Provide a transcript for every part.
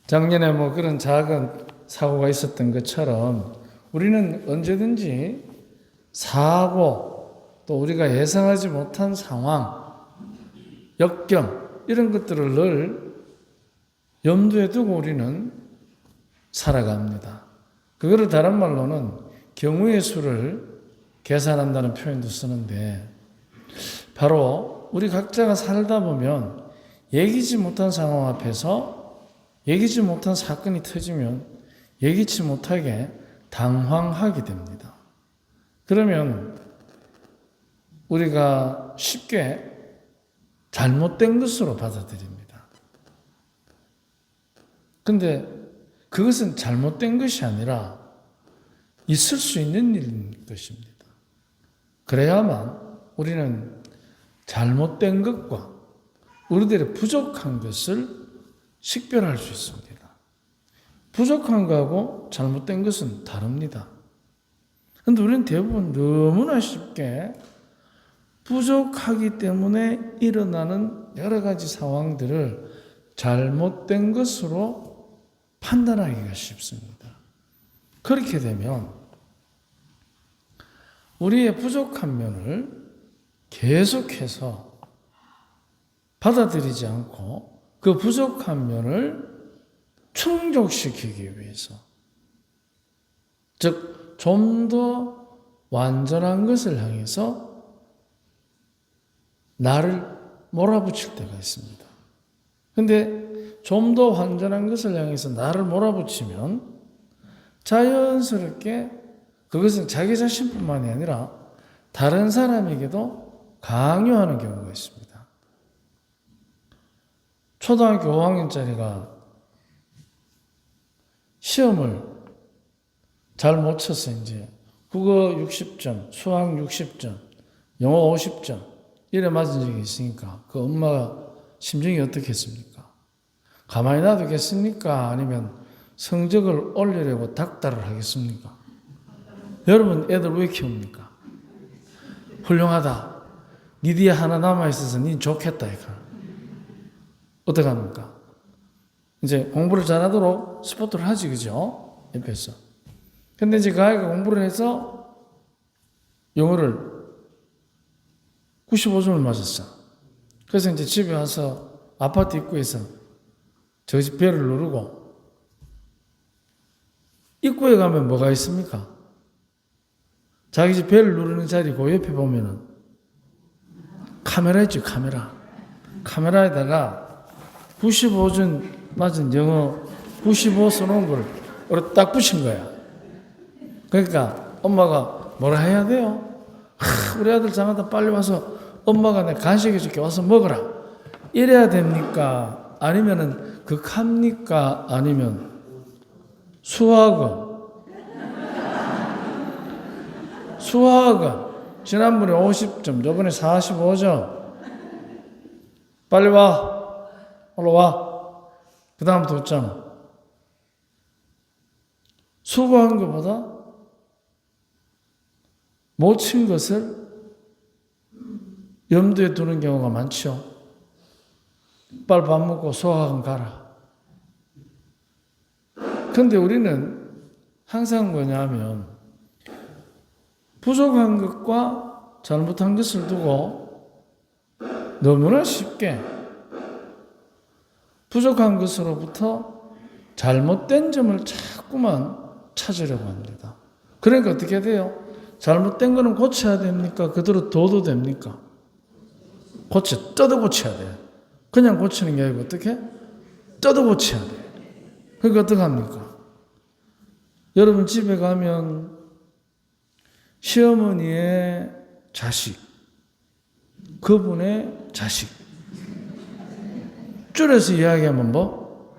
작년에 뭐 그런 작은 사고가 있었던 것처럼 우리는 언제든지 사고, 또 우리가 예상하지 못한 상황, 역경, 이런 것들을 늘 염두에 두고 우리는 살아갑니다. 그거를 다른 말로는 경우의 수를 계산한다는 표현도 쓰는데, 바로 우리 각자가 살다 보면 예기치 못한 상황 앞에서 예기치 못한 사건이 터지면 예기치 못하게 당황하게 됩니다. 그러면 우리가 쉽게 잘못된 것으로 받아들입니다. 근데 그것은 잘못된 것이 아니라 있을 수 있는 일인 것입니다. 그래야만 우리는 잘못된 것과 우리들의 부족한 것을 식별할 수 있습니다. 부족한 것하고 잘못된 것은 다릅니다. 그런데 우리는 대부분 너무나 쉽게 부족하기 때문에 일어나는 여러 가지 상황들을 잘못된 것으로 판단하기가 쉽습니다. 그렇게 되면 우리의 부족한 면을 계속해서 받아들이지 않고 그 부족한 면을 충족시키기 위해서, 즉 좀 더 완전한 것을 향해서 나를 몰아붙일 때가 있습니다. 그런데 좀 더 완전한 것을 향해서 나를 몰아붙이면 자연스럽게 그것은 자기 자신뿐만이 아니라 다른 사람에게도 강요하는 경우가 있습니다. 초등학교 5학년짜리가 시험을 잘 못 쳐서 이제 국어 60점, 수학 60점, 영어 50점 이래 맞은 적이 있으니까 그 엄마가 심정이 어떻겠습니까? 가만히 놔두겠습니까? 아니면 성적을 올리려고 닥달을 하겠습니까? 여러분 애들 왜 키웁니까? 훌륭하다. 니 뒤에 하나 남아있어서 니 좋겠다. 이거. 어떡합니까? 이제 공부를 잘하도록 스포트를 하지, 그죠? 옆에서. 근데 이제 그 아이가 공부를 해서 영어를 95점을 맞았어. 그래서 이제 집에 와서 아파트 입구에서 저 집 벨을 누르고, 입구에 가면 뭐가 있습니까? 자기 집 벨을 누르는 자리 그 옆에 보면은 카메라 있죠, 카메라. 카메라에다가 95점 맞은 영어 95 써놓은 걸 딱 붙인 거야. 그러니까 엄마가 뭐라 해야 돼요? 우리 아들 장하다 빨리 와서 엄마가 내 간식 해줄게 와서 먹어라. 이래야 됩니까? 아니면은 극합니까? 아니면 수학은 지난번에 50점, 저번에 45점. 빨리 와. 올라와. 그 다음부터 웃잖아. 수고한 것보다 못 친 것을 염두에 두는 경우가 많죠. 빨리 밥 먹고 수학은 가라. 그런데 우리는 항상 뭐냐면 부족한 것과 잘못한 것을 두고 너무나 쉽게 부족한 것으로부터 잘못된 점을 자꾸만 찾으려고 합니다. 그러니까 어떻게 돼요? 잘못된 거는 고쳐야 됩니까? 그대로 둬도 됩니까? 뜯어 고쳐야 돼요. 그냥 고치는 게 아니고 어떻게? 뜯어 고쳐야 돼요. 그러니까 어떻게 합니까? 여러분 집에 가면 시어머니의 자식, 그분의 자식, 줄여서 이야기하면 뭐?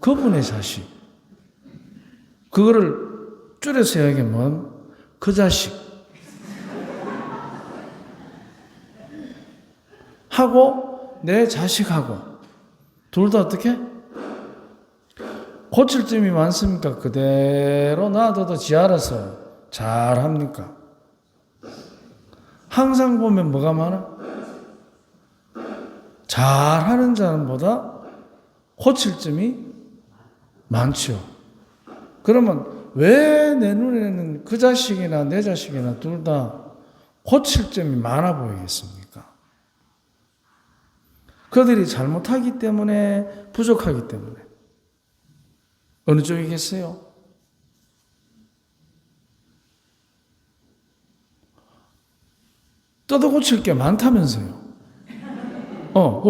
그분의 자식. 그거를 줄여서 이야기하면 그 자식. 하고 내 자식하고 둘 다 어떻게? 고칠 점이 많습니까? 그대로 놔둬도 지 알아서 잘합니까? 항상 보면 뭐가 많아? 잘하는 사람보다 고칠 점이 많죠. 그러면 왜 내 눈에는 그 자식이나 내 자식이나 둘 다 고칠 점이 많아 보이겠습니까? 그들이 잘못하기 때문에, 부족하기 때문에. 어느 쪽이겠어요? 뜯어 고칠 게 많다면서요.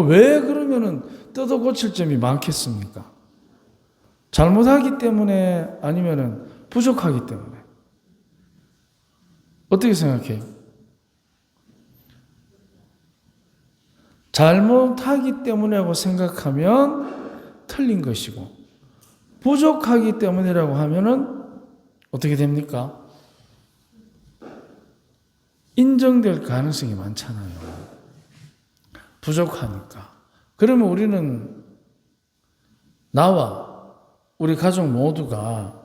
왜 그러면은 뜯어 고칠 점이 많겠습니까? 잘못하기 때문에 아니면은 부족하기 때문에. 어떻게 생각해요? 잘못하기 때문이라고 생각하면 틀린 것이고, 부족하기 때문이라고 하면은 어떻게 됩니까? 인정될 가능성이 많잖아요. 부족하니까. 그러면 우리는, 나와 우리 가족 모두가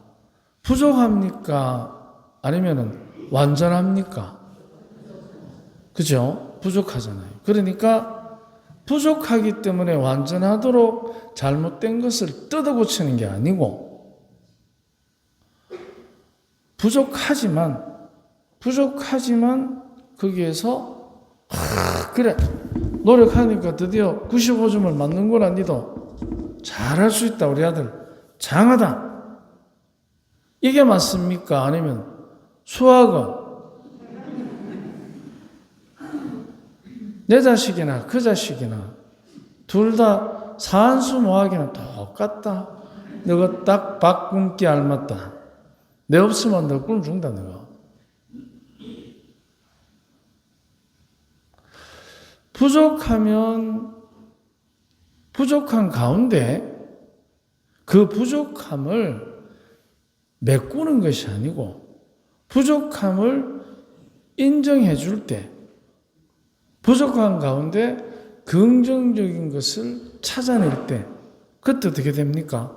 부족합니까? 아니면은 완전합니까? 그죠? 부족하잖아요. 그러니까 부족하기 때문에 완전하도록 잘못된 것을 뜯어 고치는 게 아니고, 부족하지만 거기에서 그래 노력하니까 드디어 95점을 맞는구나. 니도 잘할 수 있다. 우리 아들 장하다. 이게 맞습니까? 아니면 수학은 내 자식이나 그 자식이나 둘 다 산수 모학이나 똑같다. 너가 딱 바꿈기 알맞다. 내 없으면 너 꿀 준다. 너가 부족한 가운데 그 부족함을 메꾸는 것이 아니고, 부족함을 인정해 줄 때, 부족한 가운데 긍정적인 것을 찾아낼 때, 그때 어떻게 됩니까?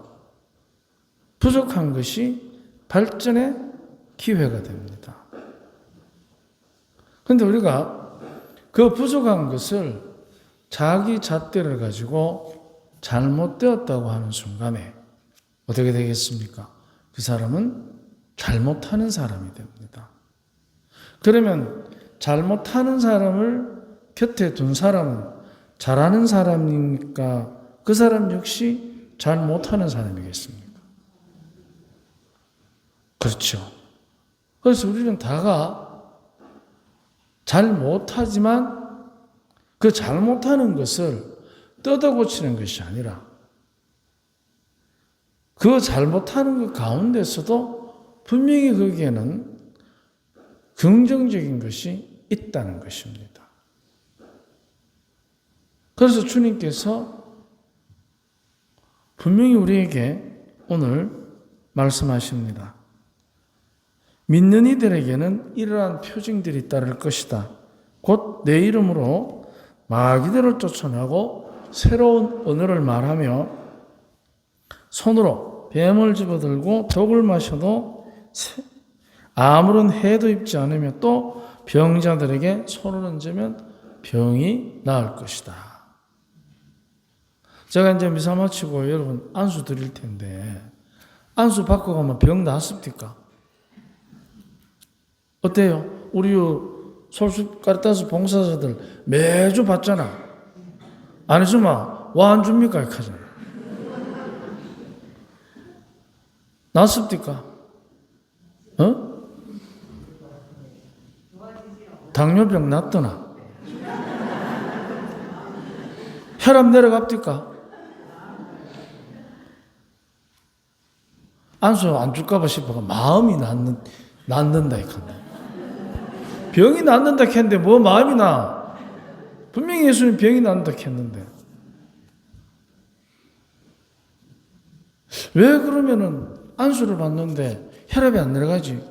부족한 것이 발전의 기회가 됩니다. 그런데 우리가 그 부족한 것을 자기 잣대를 가지고 잘못되었다고 하는 순간에 어떻게 되겠습니까? 그 사람은 잘못하는 사람이 됩니다. 그러면 잘못하는 사람을 곁에 둔 사람은 잘하는 사람입니까? 그 사람 역시 잘못하는 사람이겠습니까? 그렇죠. 그래서 우리는 다가 잘못하지만 그 잘못하는 것을 뜯어 고치는 것이 아니라, 그 잘못하는 것 가운데서도 분명히 거기에는 긍정적인 것이 있다는 것입니다. 그래서 주님께서 분명히 우리에게 오늘 말씀하십니다. 믿는 이들에게는 이러한 표징들이 따를 것이다. 곧 내 이름으로 마귀들을 쫓아내고 새로운 언어를 말하며 손으로 뱀을 집어들고 독을 마셔도 아무런 해도 입지 않으며 또 병자들에게 손을 얹으면 병이 나을 것이다. 제가 이제 미사 마치고 여러분 안수 드릴 텐데, 안수 받고 가면 병 낫습니까? 어때요? 우리 솔수 카리타스 봉사자들 매주 받잖아. 안 해주면 와 안 줍니까? 이렇게 하잖아. 낫습니까? 당뇨병 낫더나? 혈압 내려갑니까? 안수 안 줄까봐 싶어가 마음이 낫는다 이칸다. 병이 낫는다 했는데 뭐 마음이 나? 분명히 예수님 병이 낫는다 했는데. 왜 그러면은 안수를 받는데 혈압이 안 내려가지?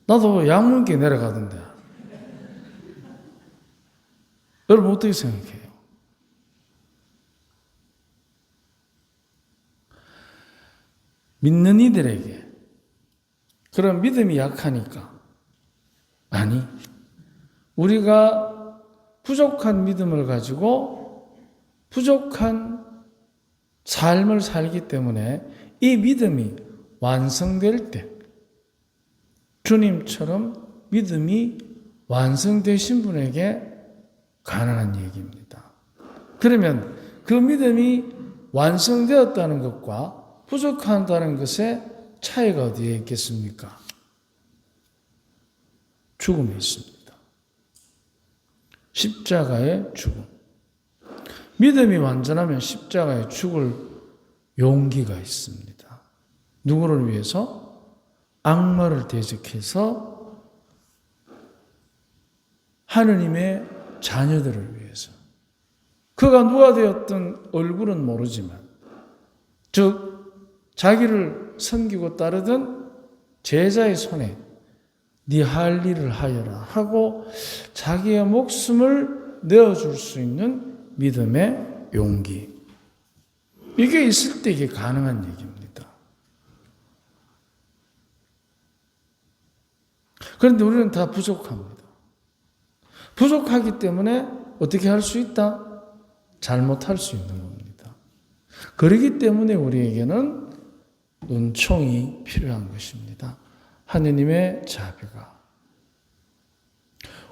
나도 약 먹게 내려가던데. 여러분 어떻게 생각해요? 믿는 이들에게 그런 믿음이 약하니까, 아니, 우리가 부족한 믿음을 가지고 부족한 삶을 살기 때문에 이 믿음이 완성될 때 주님처럼 믿음이 완성되신 분에게 가능한 얘기입니다. 그러면 그 믿음이 완성되었다는 것과 부족하다는 것의 차이가 어디에 있겠습니까? 죽음에 있습니다. 십자가의 죽음. 믿음이 완전하면 십자가에 죽을 용기가 있습니다. 누구를 위해서? 악마를 대적해서 하느님의 자녀들을 위해서. 그가 누가 되었든 얼굴은 모르지만, 즉 자기를 섬기고 따르던 제자의 손에 네 할 일을 하여라 하고 자기의 목숨을 내어줄 수 있는 믿음의 용기. 이게 있을 때 이게 가능한 얘기입니다. 그런데 우리는 다 부족합니다. 부족하기 때문에 어떻게 할 수 있다? 잘못할 수 있는 겁니다. 그렇기 때문에 우리에게는 은총이 필요한 것입니다. 하느님의 자비가.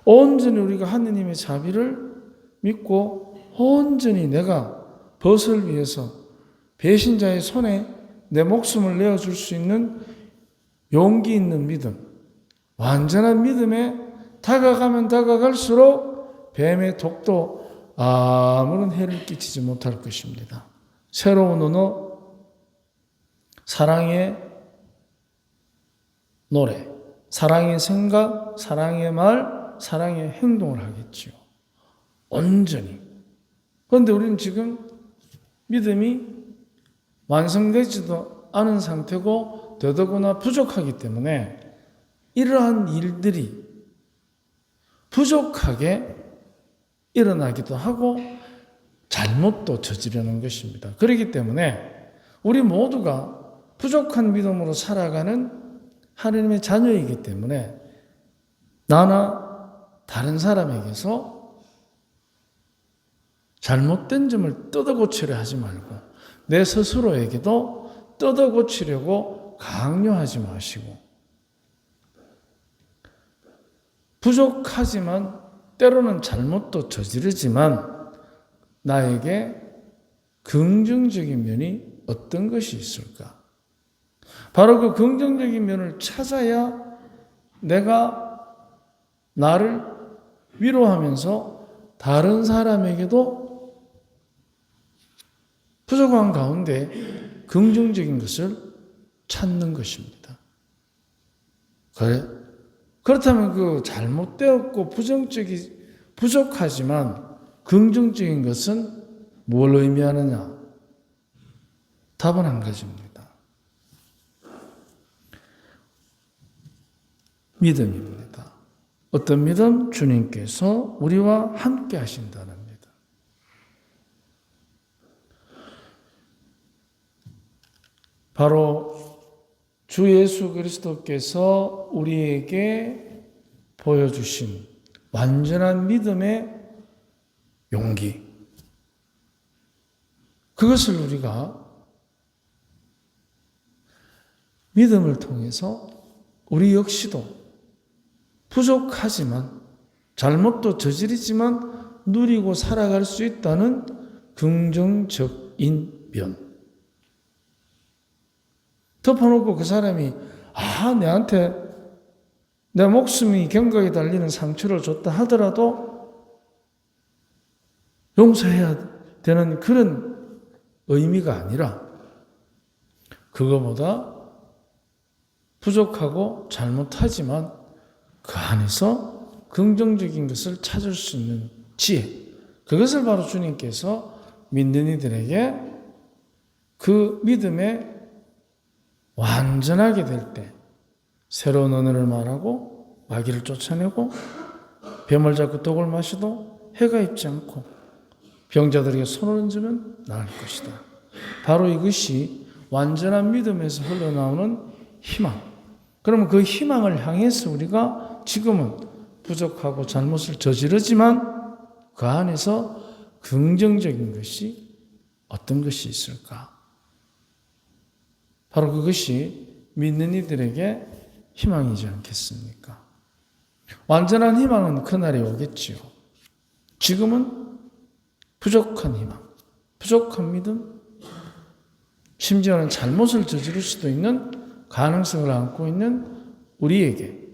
온전히 우리가 하느님의 자비를 믿고 온전히 내가 벗을 위해서 배신자의 손에 내 목숨을 내어줄 수 있는 용기 있는 믿음, 완전한 믿음에 다가가면 다가갈수록 뱀의 독도 아무런 해를 끼치지 못할 것입니다. 새로운 언어, 사랑의 노래, 사랑의 생각, 사랑의 말, 사랑의 행동을 하겠지요. 온전히. 그런데 우리는 지금 믿음이 완성되지도 않은 상태고 더더구나 부족하기 때문에 이러한 일들이 부족하게 일어나기도 하고 잘못도 저지르는 것입니다. 그렇기 때문에 우리 모두가 부족한 믿음으로 살아가는 하나님의 자녀이기 때문에 나나 다른 사람에게서 잘못된 점을 뜯어 고치려 하지 말고 내 스스로에게도 뜯어 고치려고 강요하지 마시고, 부족하지만 때로는 잘못도 저지르지만 나에게 긍정적인 면이 어떤 것이 있을까? 바로 그 긍정적인 면을 찾아야 내가 나를 위로하면서 다른 사람에게도 부족한 가운데 긍정적인 것을 찾는 것입니다. 그렇다면 그 잘못되었고 부족하지만 긍정적인 것은 뭘 의미하느냐? 답은 한 가지입니다. 믿음입니다. 어떤 믿음? 주님께서 우리와 함께 하신다는 믿음. 바로 주 예수 그리스도께서 우리에게 보여주신 완전한 믿음의 용기. 그것을 우리가 믿음을 통해서 우리 역시도 부족하지만 잘못도 저지르지만 누리고 살아갈 수 있다는 긍정적인 면. 덮어놓고 그 사람이 내한테 내 목숨이 경각에 달리는 상처를 줬다 하더라도 용서해야 되는 그런 의미가 아니라 그거보다 부족하고 잘못하지만 그 안에서 긍정적인 것을 찾을 수 있는 지혜, 그것을 바로 주님께서 믿는 이들에게 그 믿음에 완전하게 될 때 새로운 언어를 말하고 마귀를 쫓아내고 뱀을 잡고 독을 마셔도 해가 있지 않고 병자들에게 손을 얹으면 나을 것이다. 바로 이것이 완전한 믿음에서 흘러나오는 희망. 그러면 그 희망을 향해서 우리가 지금은 부족하고 잘못을 저지르지만 그 안에서 긍정적인 것이 어떤 것이 있을까? 바로 그것이 믿는 이들에게 희망이지 않겠습니까? 완전한 희망은 그날이 오겠지요. 지금은 부족한 희망, 부족한 믿음, 심지어는 잘못을 저지를 수도 있는 가능성을 안고 있는 우리에게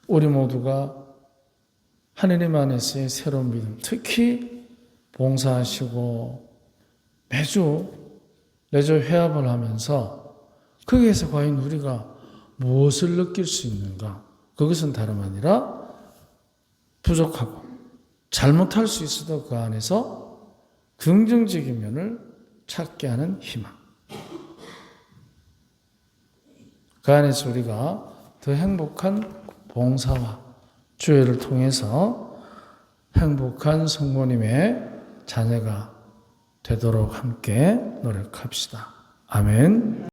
우리 모두가 하느님 안에서의 새로운 믿음, 특히 봉사하시고 매주 회합을 하면서 거기에서 과연 우리가 무엇을 느낄 수 있는가? 그것은 다름 아니라 부족하고 잘못할 수 있어도 그 안에서 긍정적인 면을 찾게 하는 희망. 그 안에서 우리가 더 행복한 봉사와 주회를 통해서 행복한 성모님의 자녀가 되도록 함께 노력합시다. 아멘.